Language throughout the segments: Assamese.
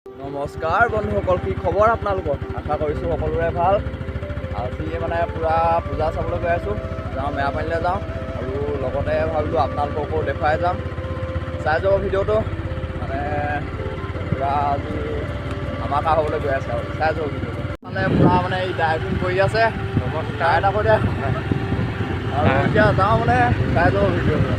নমস্কাৰ বন্ধুসকল, কি খবৰ আপোনালোকৰ? আশা কৰিছোঁ সকলোৰে ভাল। আজি মানে পূৰা পূজা চাবলৈ গৈ আছোঁ। যাওঁ মেৰাপানীলৈ যাওঁ আৰু লগতে ভাবিলোঁ আপোনালোককো দেখুৱাই যাম। চাই যাব ভিডিঅ'টো, মানে পূৰা আজি ধামাকা হ'বলৈ গৈ আছে আৰু চাই যাব ভিডিঅ'টো। মানে পূৰা মানে এই ড্ৰাইভিং কৰি আছে। নমস্কাৰ এটা কৰি দিয়া আৰু এতিয়া যাওঁ মানে চাই যাব ভিডিঅ'টো।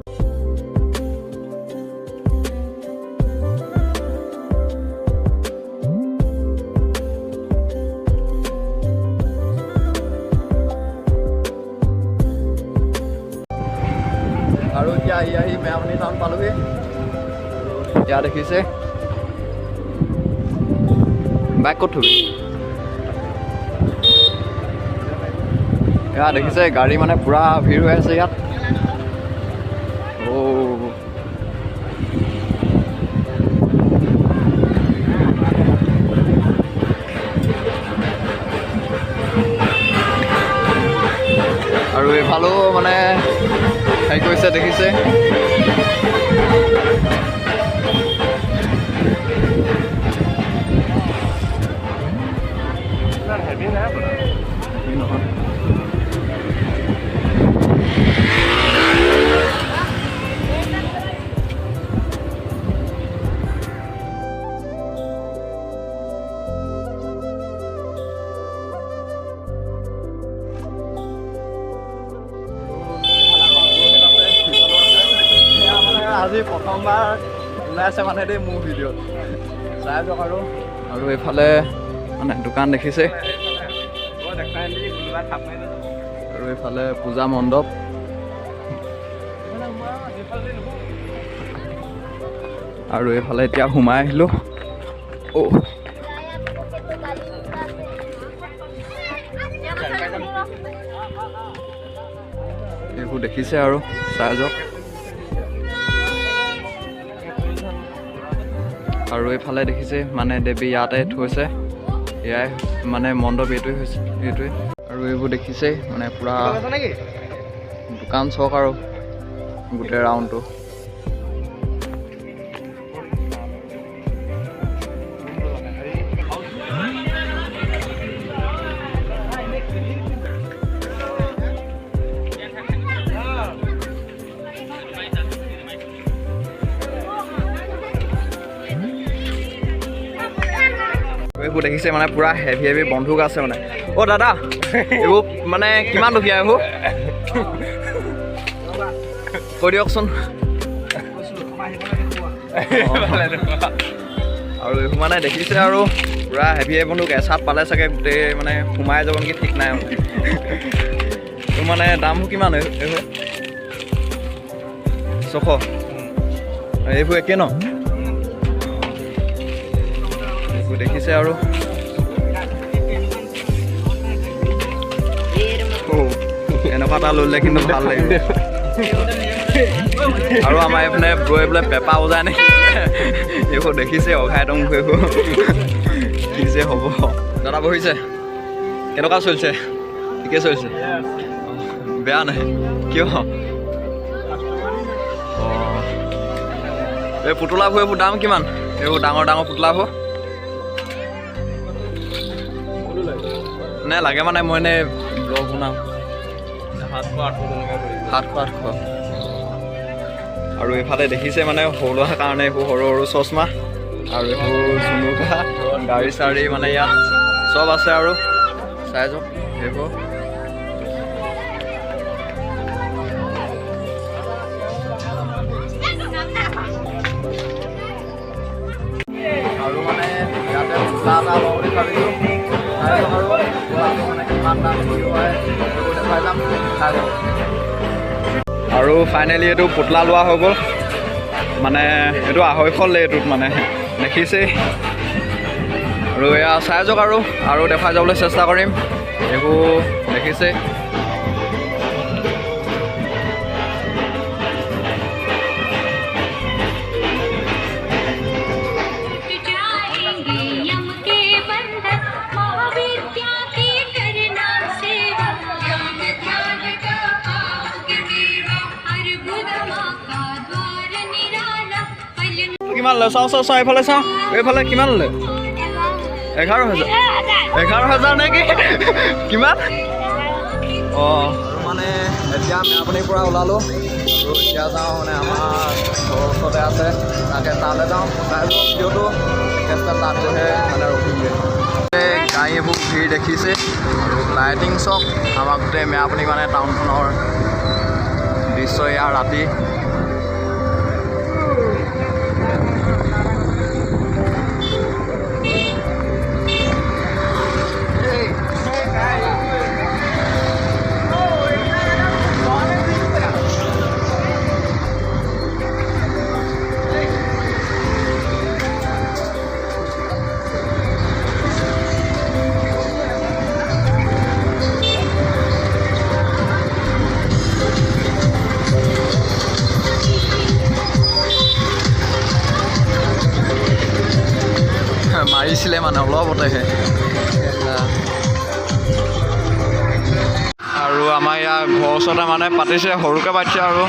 আৰু এতিয়া আহি মেৰাপানী টাউন পালোহি। এতিয়া দেখিছে বাইক ক'ত থবি? এয়া দেখিছে গাড়ী মানে পূৰা ভিৰ হৈ আছে ইয়াত। আৰু এইফালেও মানে হেৰি কৰিছে দেখিছে। আজি প্ৰথমবাৰ ওলাইছে মানে দেই মোৰ ভিডিঅ'ত, চাই যাওক। আৰু এইফালে মানে দোকান দেখিছে, আৰু এইফালে পূজা মণ্ডপ। আৰু এইফালে এতিয়া সোমাই আহিলোঁ। এইবোৰ দেখিছে আৰু চাই যাওক। আৰু এইফালে দেখিছে মানে দেৱী ইয়াতে থৈছে, এয়াই মানে মণ্ডপ এইটোৱে হৈছে, এইটোৱে। আৰু এইবোৰ দেখিছে মানে পূৰা দোকান চক আৰু গোটেই ৰাউণ্ডটো। এইবোৰ দেখিছে মানে পূৰা হেভি হেভি বন্ধুক আছে মানে। অ' দাদা, এইবোৰ মানে কিমান দুখীয়া এইবোৰ কৈ দিয়কচোন। আৰু এইবোৰ মানে দেখিছে আৰু পূৰা হেভি হেভি বন্ধুক এচাত পালে চাগে গোটেই মানে সোমাই যাব নেকি ঠিক নাই মানে। তোৰ মানে দামবোৰ কিমান এইবোৰ? 600। এইবোৰ একে ন? দেখিছে আৰু এনেকুৱা এটা ল'লে কিন্তু ভাল লাগিব। আৰু আমাৰ এইফালে গৈ বোলে পেপা বজাই নেকি এইবোৰ দেখিছে, অঘাই টং এইবোৰ কি যে হ'ব। দাদা বহিছে, কেনেকুৱা চলিছে? ঠিকে চলিছে, বেয়া নাই? কিয়? এই পুতলাবোৰ এইবোৰ দাম কিমান? এইবোৰ ডাঙৰ ডাঙৰ পুতলাবোৰ নে লাগে মানে মই এনে ব্লগ বনাওঁ। 700-800। আৰু এইফালে দেখিছে মানে সৰু ল'ৰাৰ কাৰণে এইবোৰ সৰু সৰু চশমা আৰু এইবোৰ জুনুকা গাড়ী চাড়ী মানে ইয়াত চব আছে আৰু চাই যাওক এইবোৰ। আৰু মানে ইয়াতে পুতলা এটা লওঁ বুলি ভাবিছোঁ। আৰু ফাইনেলি এইটো পুতলা লোৱা হৈ গ'ল, মানে এইটো 250 লয় এইটোত মানে দেখিছেই। আৰু এয়া চাই যাওক আৰু দেখাই যাবলৈ চেষ্টা কৰিম। এইবোৰ দেখিছে। কিমান ল'লে চাওঁ এইফালে চাওঁ এইফালে কিমান ল'লে 11,000 11,000 নে কি কিমান অঁ আৰু মানে এতিয়া মেৰাপানীৰ পৰা ওলালোঁ আৰু এতিয়া যাওঁ মানে আমাৰ ঘৰৰ ওচৰতে আছে তালৈ যাওঁ চাই লওঁ ভিডিঅ'টো একেবাৰে তাত গৈহে মানে ৰখিমগৈ গাড়ী এইবোৰ ভিৰ দেখিছে আৰু লাইটিং চক আমাৰ গোটেই মেৰাপানী মানে টাউনখনৰ দৃশ্য ইয়াৰ ৰাতি মাৰিছিলে মানে অলপতেহে আৰু আমাৰ ইয়াৰ ঘৰৰ ওচৰতে মানে পাতিছে সৰুকৈ পাতিছে আৰু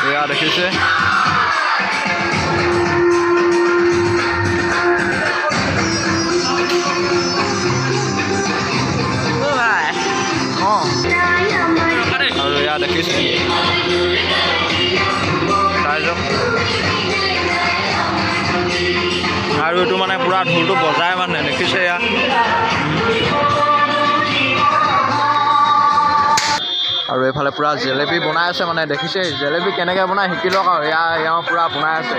এয়া দেখিছে অঁ আৰু এয়া দেখিছে চাই যাওক আৰু এইটো মানে পুৰা ঢোলটো বজাই মানে দেখিছে এয়া আৰু এইফালে পুৰা জেলেপি বনাই আছে মানে দেখিছে জেলেপি কেনেকৈ বনাই শিকি লওক আৰু এয়া পুৰা বনাই আছে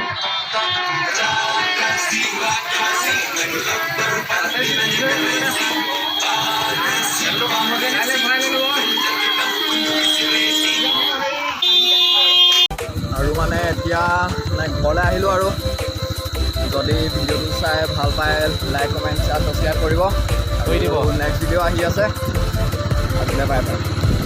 আৰু মানে এতিয়া ঘৰলৈ আহিলোঁ আৰু যদি ভিডিঅ'টো চাই ভাল পায় লাইক কমেণ্ট শ্বেয়াৰ ছাবস্ক্ৰাইব কৰিব আৰু নেক্সট ভিডিঅ' আহি আছে আজিলৈ বাই বাই